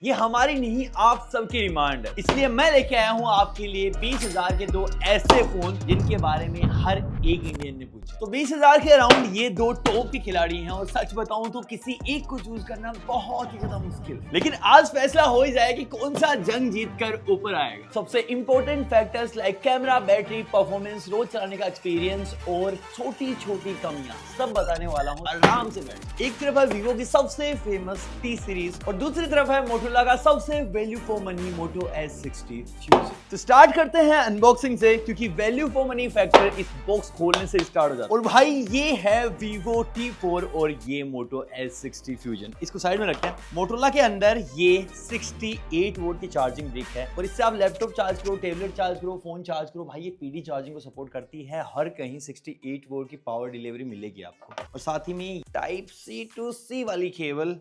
ये हमारी नहीं आप सबकी डिमांड है, इसलिए मैं लेके आया हूँ आपके लिए 20,000 के दो ऐसे फोन जिनके बारे में हर एक इंडियन ने पूछा। तो 20,000 के अराउंड ये दो टॉप के खिलाड़ी हैं और सच बताऊं तो किसी एक को चूज करना बहुत ही ज्यादा मुश्किल, लेकिन आज फैसला हो ही जाए कि कौन सा जंग जीत कर ऊपर आएगा। सबसे important factors like camera, battery, performance, रोज चलाने का एक्सपीरियंस और छोटी छोटी कमियां सब बताने वाला हूँ। आराम से बैठ। एक तरफ है वीवो की सबसे फेमस टी सीरीज और दूसरी तरफ है मोटोरोला का सबसे value for money Moto S60 fusion. तो स्टार्ट करते हैं अनबॉक्सिंग से, क्योंकि वैल्यू फॉर मनी फैक्टर इस बॉक्स खोलने से स्टार्ट हो जाता है। और भाई ये है वीवो T4 और ये मोटो S60 फ्यूजन। इसको साइड में रखते हैं। मोटोरोला के अंदर ये 68 वोल्ट की चार्जिंग ब्रिक है और इससे आप लैपटॉप चार्ज करो, टैबलेट चार्ज करो, फोन चार्ज करो। भाई ये पीडी चार्जिंग को सपोर्ट करती है। हर कहीं 68 वोल्ट की पावर डिलीवरी मिलेगी आपको। और साथ ही में टाइप C to C वाली केबल,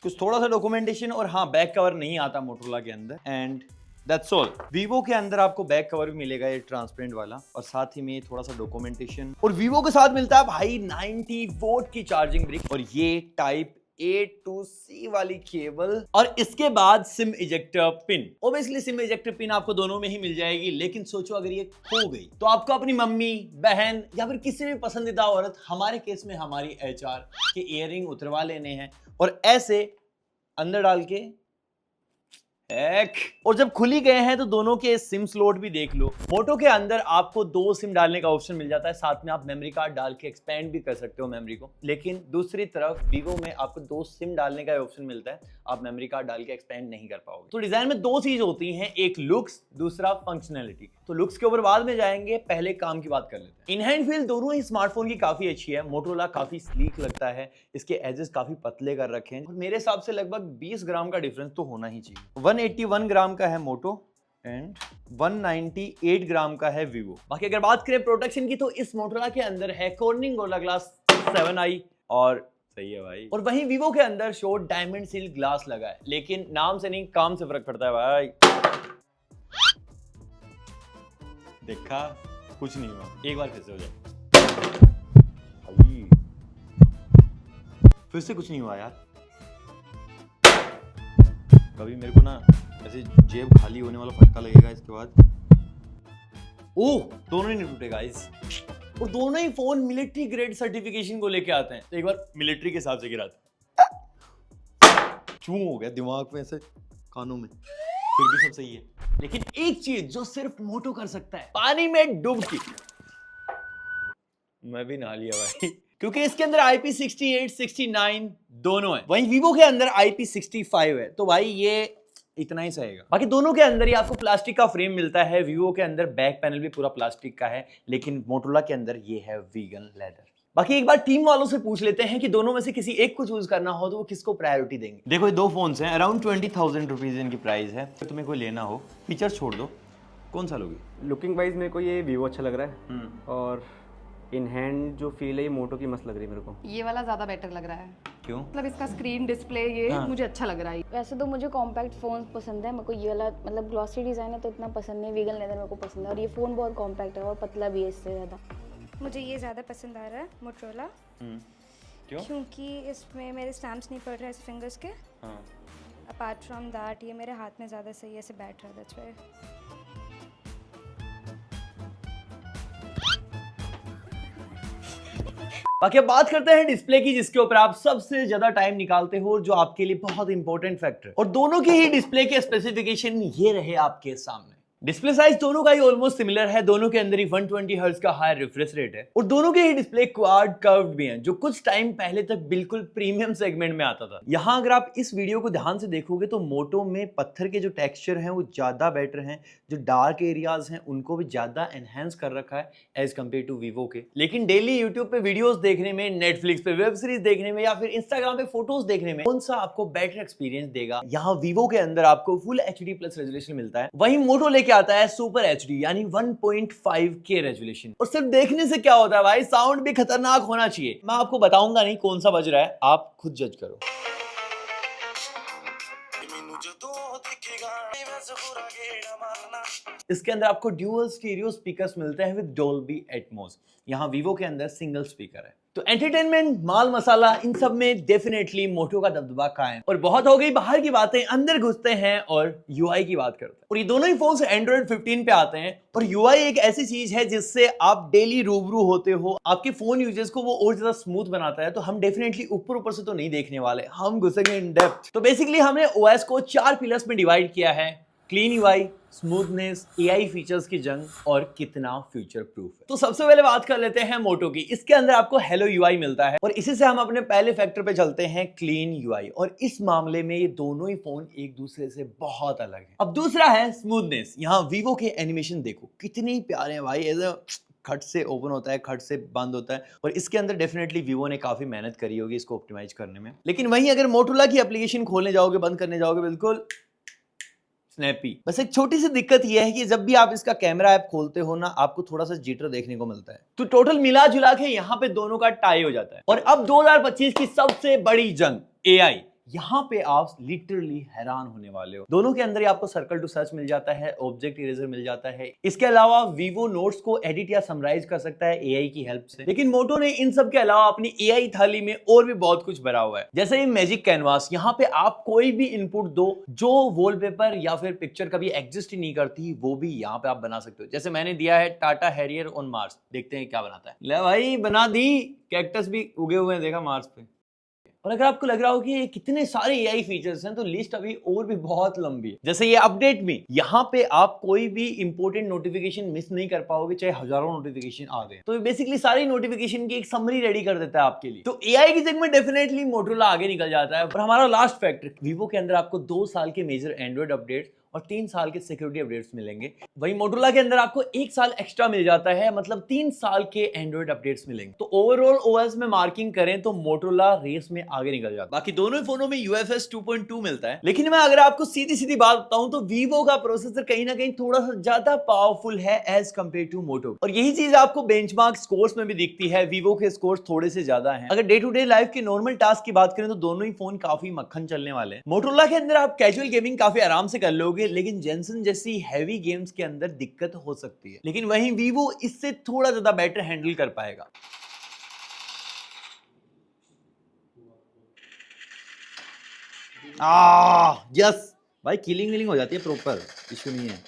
कुछ थोड़ा सा डॉक्यूमेंटेशन और हाँ बैक कवर नहीं आता मोटोरोला के अंदर एंड दैट्स ऑल। वीवो के अंदर आपको बैक कवर भी मिलेगा ये ट्रांसपेरेंट वाला और साथ ही में थोड़ा सा डॉक्यूमेंटेशन। और वीवो के साथ मिलता है भाई 90 वोल्ट की चार्जिंग ब्रिक और ये टाइप A to C वाली केबल और इसके बाद SIM ejector pin. Obviously SIM ejector pin आपको दोनों में ही मिल जाएगी, लेकिन सोचो अगर ये खो गई तो आपको अपनी मम्मी, बहन या फिर किसी भी पसंदीदा औरत, हमारे केस में हमारी HR के इयररिंग उतरवा लेने हैं और ऐसे अंदर डाल के और जब खुली गए हैं तो दोनों के सिम स्लॉट भी देख लो। मोटो के अंदर आपको 2 सिम डालने का ऑप्शन मिल जाता है, साथ में आप मेमोरी कार्ड डाल के एक्सपेंड भी कर सकते हो मेमोरी को। लेकिन दूसरी तरफ वीवो में आपको 2 सिम डालने का ऑप्शन मिलता है, आप मेमोरी कार्ड डाल के एक्सपेंड नहीं कर पाओगे। तो डिजाइन में 2 चीज होती हैं, एक लुक्स, दूसरा फंक्शनैलिटी। तो लुक्स के ऊपर बाद में जाएंगे, पहले काम की बात कर लेते हैं। इन हैंड फील दोनों ही स्मार्टफोन की काफी अच्छी है। मोटोरोला काफी स्लीक लगता है, इसके एजेस काफी पतले कर रखे हैं और मेरे हिसाब से लगभग 20 ग्राम का डिफरेंस तो होना ही चाहिए। 181 ग्राम का है मोटो एंड 198 ग्राम का है वीवो। बाकी अगर बात करें प्रोटेक्शन की तो इस मोटोरोला के अंदर है कॉर्निंग गोरिल्ला ग्लास 7i और सही है भाई। और वहीं वीवो के अंदर शॉर्ट डायमंड सील ग्लास लगा है, लेकिन नाम से नहीं काम से फर्क पड़ता है भाई। देखा कुछ नहीं हुआ, एक बार फिर से हो जाए। फिर से कुछ नहीं हुआ यार। कभी मेरे को ना ऐसे जेब खाली होने वाला फटका लगेगा इसके बाद। ओह दोनों ही नहीं टूटे गाइस और दोनों ही फोन मिलिट्री ग्रेड सर्टिफिकेशन को लेके आते हैं। तो एक बार मिलिट्री के हिसाब से गिराते चूं हो गया दिमाग में ऐसे कानों में, फिर भी सब सही है। लेकिन एक चीज जो सिर्फ मोटो कर सकता है, पानी में डुबकी। मैं भी नहा लिया भाई, क्योंकि इसके अंदर IP68, 69 दोनों है। वहीं वीवो के अंदर IP65 है, तो भाई ये इतना ही सहेगा। बाकी दोनों के अंदर ही आपको प्लास्टिक का फ्रेम मिलता है। वीवो के अंदर बैक पैनल भी पूरा प्लास्टिक का है, लेकिन मोटोरोला के अंदर ये है वीगन लेदर। बाकी एक बार टीम वालों से पूछ लेते हैं कि दोनों में से किसी एक को चूज करना हो तो वो किसको प्रायोरिटी देंगे। देखो ये 2 फोन्स हैं, अराउंड 20,000 रुपीज इनकी प्राइस है। तो तुम्हें कोई लेना हो, फीचर्स छोड़ दो, कौन सा लोगे? लुकिंग वाइज मेरे को ये वीवो अच्छा लग रहा है और इन हैंड जो फील है ये मोटो की मस्त लग रही है मेरे को। ये वाला ज़्यादा बेटर लग रहा है। क्यों? मतलब इसका स्क्रीन डिस्प्ले ये मुझे अच्छा लग रहा है। वैसे तो मुझे कॉम्पैक्ट फ़ोन पसंद है, मेरे को ये वाला मतलब ग्लॉसी डिज़ाइन है तो इतना पसंद नहीं। वीगन लेदर मेरे को पसंद है और ये फ़ोन बहुत कॉम्पैक्ट है और पतला भी है इससे ज़्यादा। मुझे ये ज़्यादा पसंद आ रहा है मोटोरोला। क्यों? क्योंकि इसमें मेरे स्टैम्प्स नहीं पड़ रहे ऐसे फिंगर्स के। अपार्ट फ्रॉम दैट ये मेरे हाथ में ज़्यादा सही ऐसे बैठ रहा है, दैट्स व्हाई। बाकी अब बात करते हैं डिस्प्ले की, जिसके ऊपर आप सबसे ज्यादा टाइम निकालते हो और जो आपके लिए बहुत इंपॉर्टेंट फैक्टर। और दोनों की ही डिस्प्ले के स्पेसिफिकेशन ये रहे आपके सामने। डिस्प्ले साइज दोनों का ही ऑलमोस्ट सिमिलर है, दोनों के अंदर ही 120 हर्ट्ज का हाई रिफ्रेश रेट है और दोनों के ही डिस्प्ले क्वाड कर्व्ड भी हैं, जो कुछ टाइम पहले तक बिल्कुल प्रीमियम सेगमेंट में आता था। यहाँ अगर आप इस वीडियो को ध्यान से देखोगे तो मोटो में पत्थर के जो टेक्सचर हैं वो ज्यादा बेटर हैं, जो डार्क एरियाज हैं उनको भी ज्यादा एनहेंस कर रखा है एज कम्पेयर टू वीवो के। लेकिन डेली यूट्यूब पे वीडियोस देखने में, नेटफ्लिक्स पे वेब सीरीज देखने में या फिर इंस्टाग्राम पे फोटोज देखने में कौन सा आपको बेटर एक्सपीरियंस देगा? यहाँ वीवो के अंदर आपको फुल HD प्लस रेजोल्यूशन मिलता है, वहीं मोटो लेके आता है सुपर HD यानी 1.5K रेजोल्यूशन। और सिर्फ देखने से क्या होता है भाई, साउंड भी खतरनाक होना चाहिए। मैं आपको बताऊंगा नहीं कौन सा बज रहा है, आप खुद जज करो। इसके अंदर आपको ड्यूअल स्टीरियो स्पीकर्स मिलते हैं विद डोल्बी एटमॉस। यहाँ वीवो के अंदर सिंगल स्पीकर है। तो एंटरटेनमेंट, माल मसाला, इन सब में डेफिनेटली मोटो का दबदबा कायम। और बहुत हो गई बाहर की बातें, अंदर घुसते हैं और यूआई की बात करते हैं। और ये दोनों ही फोन्स एंड्रॉइड 15 पे आते हैं और यूआई एक ऐसी चीज है जिससे आप डेली रूबरू होते हो, आपके फोन यूजर्स को वो और ज्यादा स्मूथ बनाता है। तो हम डेफिनेटली ऊपर ऊपर से तो नहीं देखने वाले, हम घुसेंगे इन डेप्थ। तो बेसिकली हमने ओएस को 4 पिलर्स में डिवाइड किया है: clean UI, smoothness, AI features की जंग और कितना फ्यूचर प्रूफ है। तो सबसे पहले बात कर लेते हैं मोटो की। इसके अंदर आपको हेलो यूआई मिलता है और इसी से हम अपने पहले फैक्टर पे चलते हैं, क्लीन यूआई। और इस मामले में ये दोनों ही फोन एक दूसरे से बहुत अलग है। अब दूसरा है स्मूथनेस। यहाँ वीवो के एनिमेशन देखो कितने प्यारे हैं भाई, ऐसे खट से ओपन होता है, खट से बंद होता है। और इसके अंदर डेफिनेटली वीवो ने काफी मेहनत करी होगी इसको ऑप्टिमाइज करने में। लेकिन वहीं अगर मोटोरोला की एप्लीकेशन खोलने जाओगे, बंद करने जाओगे, बिल्कुल स्नैपी। बस एक छोटी सी दिक्कत यह है कि जब भी आप इसका कैमरा ऐप खोलते हो ना, आपको थोड़ा सा जिटर देखने को मिलता है। तो टोटल मिला जुला के यहाँ पे दोनों का टाई हो जाता है। और अब 2025 की सबसे बड़ी जंग, एआई। यहाँ पे आप लिटरली हैरान होने वाले हो। दोनों के अंदर ही आपको सर्कल टू सर्च मिल जाता है, ऑब्जेक्ट इरेजर मिल जाता है। इसके अलावा वीवो नोट्स को एडिट या समराइज कर सकता है एआई की हेल्प से। लेकिन मोटो ने इन सब के अलावा अपनी एआई थाली में और भी बहुत कुछ भरा हुआ है, जैसे ये मैजिक कैनवास। यहाँ पे आप कोई भी इनपुट दो, जो वॉलपेपर या फिर पिक्चर कभी एग्जिस्ट ही नहीं करती, वो भी यहाँ पे आप बना सकते हो। जैसे मैंने दिया है टाटा हैरियर ऑन मार्स, देखते हैं क्या बनाता है। ले भाई बना दी, कैक्टस भी उगे हुए हैं देखा मार्स पे। और अगर आपको लग रहा हो कि ये कितने सारे एआई फीचर्स हैं, तो लिस्ट अभी और भी बहुत लंबी है। जैसे ये अपडेट में यहाँ पे आप कोई भी इंपॉर्टेंट नोटिफिकेशन मिस नहीं कर पाओगे, चाहे हजारों नोटिफिकेशन आ गए। तो बेसिकली सारी नोटिफिकेशन की एक समरी रेडी कर देता है आपके लिए। तो एआई की जगह में डेफिनेटली मोटोरोला आगे निकल जाता है। और हमारा लास्ट फैक्टर, वीवो के अंदर आपको 2 साल के मेजर एंड्रॉइड अपडेट्स और 3 साल के सिक्योरिटी अपडेट्स मिलेंगे। वहीं मोटोरोला के अंदर आपको 1 साल एक्स्ट्रा मिल जाता है, मतलब 3 साल के एंड्रॉइड अपडेट्स मिलेंगे। तो ओवरऑल ओएस में मार्किंग करें तो मोटोरोला रेस में आगे निकल जाता है। बाकी दोनों ही फोनों में UFS 2.2 मिलता है। लेकिन मैं अगर आपको सीधी सीधी बात बताऊं तो वीवो का प्रोसेसर कहीं ना कहीं थोड़ा सा ज्यादा पावरफुल है एज कम्पेयर टू मोटो। और यही चीज आपको बेंचमार्क स्कोर्स में भी दिखती है, वीवो के स्कोर्स थोड़े से ज्यादा हैं। अगर डे टू डे लाइफ के नॉर्मल टास्क की बात करें तो दोनों ही फोन काफी मक्खन चलने वाले हैं। मोटोरोला के अंदर आप कैजुअल गेमिंग काफी आराम से कर लोगे, लेकिन जेंसन जैसी हैवी गेम्स के अंदर दिक्कत हो सकती है। लेकिन वहीं वीवो इससे थोड़ा ज्यादा बेटर हैंडल कर पाएगा। यस भाई, किलिंग विलिंग हो जाती है प्रॉपर, इशू नहीं है।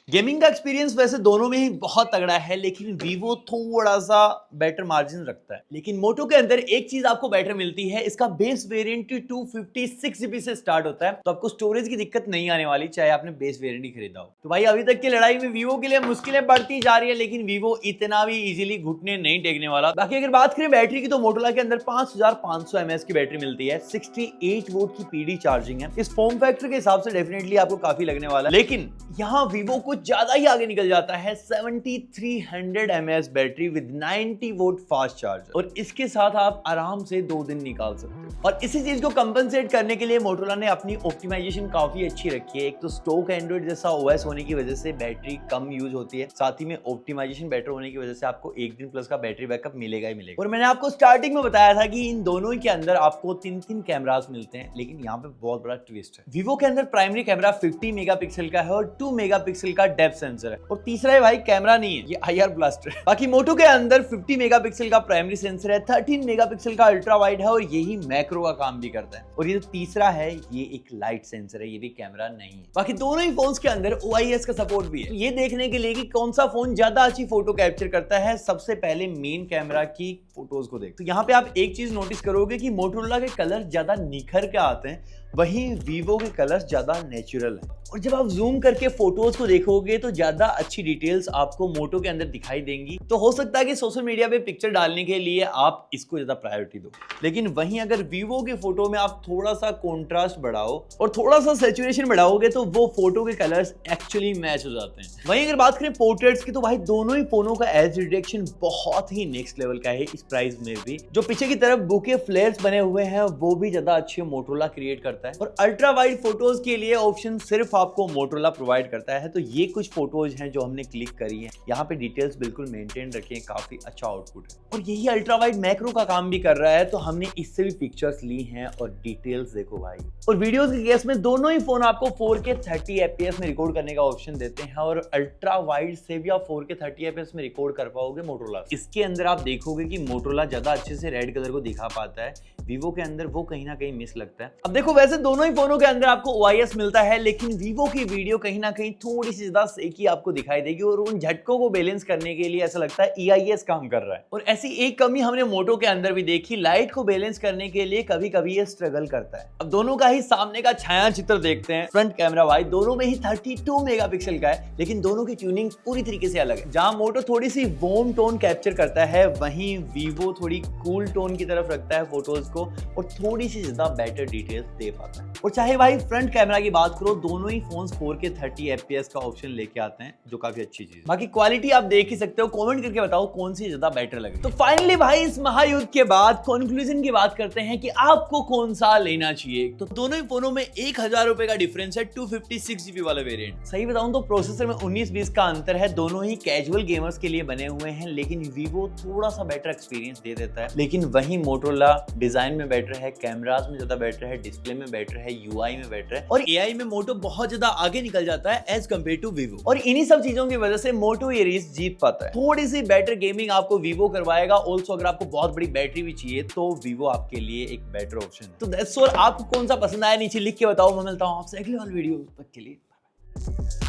गेमिंग का एक्सपीरियंस वैसे दोनों में ही बहुत तगड़ा है, लेकिन वीवो थोड़ा सा बेटर मार्जिन रखता है। लेकिन मोटो के अंदर एक चीज आपको बेटर मिलती है, इसका बेस वेरिएंट 256 GB से स्टार्ट होता है। तो आपको स्टोरेज की दिक्कत नहीं आने वाली, चाहे आपने बेस वेरिएंट ही खरीदा हो। तो भाई अभी तक की लड़ाई में वीवो के लिए मुश्किलें बढ़ती जा रही है, लेकिन वीवो इतना भी इजीली घुटने नहीं टेकने वाला। बाकी अगर बात करें बैटरी की, तो मोटोरोला के अंदर 5500 mAh की बैटरी मिलती है, 68 वोल्ट की पीडी चार्जिंग है। इस फॉर्म फैक्टर के हिसाब से डेफिनेटली आपको काफी लगने वाला है। लेकिन यहाँ वीवो कुछ ज्यादा ही आगे निकल जाता है, 7300 mAh battery with 90 volt fast charger. और इसके साथ आप आराम से 2 दिन निकाल सकते हो। और इसी चीज को कंपनसेट करने के लिए मोटोरोला ने अपनी ऑप्टिमाइजेशन काफी अच्छी रखी है। एक तो स्टॉक एंड्रॉइड जैसा ओएस होने की वजह से बैटरी कम यूज होती है, साथ ही में ऑप्टिमाइजेशन बेटर होने की वजह से आपको 1 दिन प्लस का बैटरी बैकअप मिलेगा ही मिलेगा। और मैंने आपको स्टार्टिंग में बताया था कि इन दोनों के अंदर आपको 3 कैमरास मिलते हैं, लेकिन यहाँ पे बहुत बड़ा ट्विस्ट है। वीवो के अंदर प्राइमरी कैमरा 50 मेगापिक्सल का है और 2 मेगापिक्सल का डेप्थ सेंसर है। और तीसरा है भाई कैमरा नहीं है, ये IR ब्लास्टर है। बाकी मोटो के अंदर 50 मेगापिक्सल का प्राइमरी सेंसर है, 13 मेगापिक्सल का अल्ट्रा वाइड है और यही मैक्रो का काम भी करता है। और ये जो तीसरा है, ये एक लाइट सेंसर है, ये भी कैमरा नहीं है। बाकी दोनों ही फोन्स के अंदर OIS का सपोर्ट भी है। ये देखने के लिए कि कौन सा फोन ज्यादा अच्छी फोटो कैप्चर करता है, सबसे पहले मेन कैमरा की फोटोज को देख। तो यहाँ पे आप एक चीज नोटिस करोगे कि मोटोरोला के कलर ज्यादा निखर के आते हैं, वहीं वीवो के कलर्स ज्यादा नेचुरल है। और जब आप जूम करके फोटोज को देखोगे तो ज्यादा अच्छी डिटेल्स आपको मोटो के अंदर दिखाई देंगी। तो हो सकता है कि सोशल मीडिया पे पिक्चर डालने के लिए आप इसको ज्यादा प्रायोरिटी दो। लेकिन वहीं अगर वीवो के फोटो में आप थोड़ा सा कॉन्ट्रास्ट बढ़ाओ और थोड़ा सा सैचुरेशन बढ़ाओगे तो वो फोटो के कलर्स एक्चुअली मैच हो जाते हैं। वहीं अगर बात करें पोर्ट्रेट्स की, तो भाई दोनों ही फोनों का एज डिटेक्शन बहुत ही नेक्स्ट लेवल का है इस प्राइस में भी। जो पीछे की तरफ बुके फ्लेयर्स बने हुए हैं वो भी ज्यादा अच्छे मोटोरोला क्रिएट करता है। और अल्ट्रा वाइड फोटोज के लिए ऑप्शन सिर्फ आपको मोटोरोला प्रोवाइड करता है। तो ये कुछ फोटोज हैं जो हमने क्लिक करी हैं। यहाँ पे डिटेल्स बिल्कुल मेंटेन रखे हैं, काफी अच्छा आउटपुट है और यही अल्ट्रा वाइड मैक्रो का काम भी कर रहा है। तो हमने इससे भी पिक्चर्स ली हैं और डिटेल्स देखो भाई। और वीडियोस के केस में दोनों ही फोन आपको 4K 30 FPS में रिकॉर्ड करने का ऑप्शन देते हैं और अल्ट्रा वाइड से भी आप 4K 30 FPS में रिकॉर्ड कर पाओगे मोटोरोला। इसके अंदर आप देखोगे कि मोटोरोला ज्यादा अच्छे से रेड कलर को दिखा पाता है, वीवो के अंदर वो कहीं ना कहीं मिस लगता है। अब देखो वैसे दोनों ही फोनों के अंदर आपको OIS मिलता है, लेकिन वीवो की वीडियो कहीं ना कहीं थोड़ी सी ज्यादा सेकी आपको दिखाई देगी और उन झटकों को बैलेंस करने के लिए ऐसा लगता है EIS काम कर रहा है। और ऐसी एक कमी हमने मोटो के अंदर भी देखी, लाइट को बैलेंस करने के लिए कभी कभी ये स्ट्रगल करता है। अब दोनों का ही सामने का छाया चित्र देखते हैं। फ्रंट कैमरा भाई दोनों में ही 32 मेगापिक्सल का है, लेकिन दोनों की ट्यूनिंग पूरी तरीके से अलग है। जहां मोटो थोड़ी सी वार्म टोन कैप्चर करता है, वहीं वीवो थोड़ी कूल टोन की तरफ रखता है फोटोज को और थोड़ी सी ज्यादा बेटर डिटेल्स दे पाता है। और चाहे भाई फ्रंट कैमरा की बात करो, दोनों ही फोन्स 4K 30 FPS का ऑप्शन लेके आते हैं, जो काफी अच्छी चीज है। बाकी क्वालिटी आप देख ही सकते हो, कमेंट करके बताओ कौन सी ज्यादा बेटर लगे। तो फाइनली भाई इस महायुद्ध के बाद कंक्लूजन की बात करते हैं कि आपको कौन सा लेना चाहिए। तो दोनों ही फोनों में 1000 रुपए का डिफरेंस है, 256GB वाला वेरिएंट। सही बताऊं तो प्रोसेसर में 19-20 का अंतर है, दोनों ही कैजुअल गेमर्स के लिए बने हुए हैं, लेकिन वीवो थोड़ा सा बेटर एक्सपीरियंस दे देता है। लेकिन वहीं मोटोरोला डिजाइन में बेटर है, कैमरास में ज्यादा बेटर है, डिस्प्ले में बेटर है, UI में बेटर है और AI में मोटो बहुत ज्यादा आगे निकल जाता है एज कम्पेयर टू वीवो। और इन्हीं सब चीजों की वजह से मोटो ये रेस जीत पाता है। थोड़ी सी बेटर गेमिंग आपको वीवो करवाएगा। ऑल्सो अगर आपको बहुत बड़ी बैटरी भी चाहिए तो वीवो आपके लिए एक बेटर ऑप्शन है। तो दैट्स ऑल। आपको कौन सा पसंद आया नीचे लिख के बताओ। मैं मिलता हूँ आपसे अगले वाले वीडियो तक के लिए।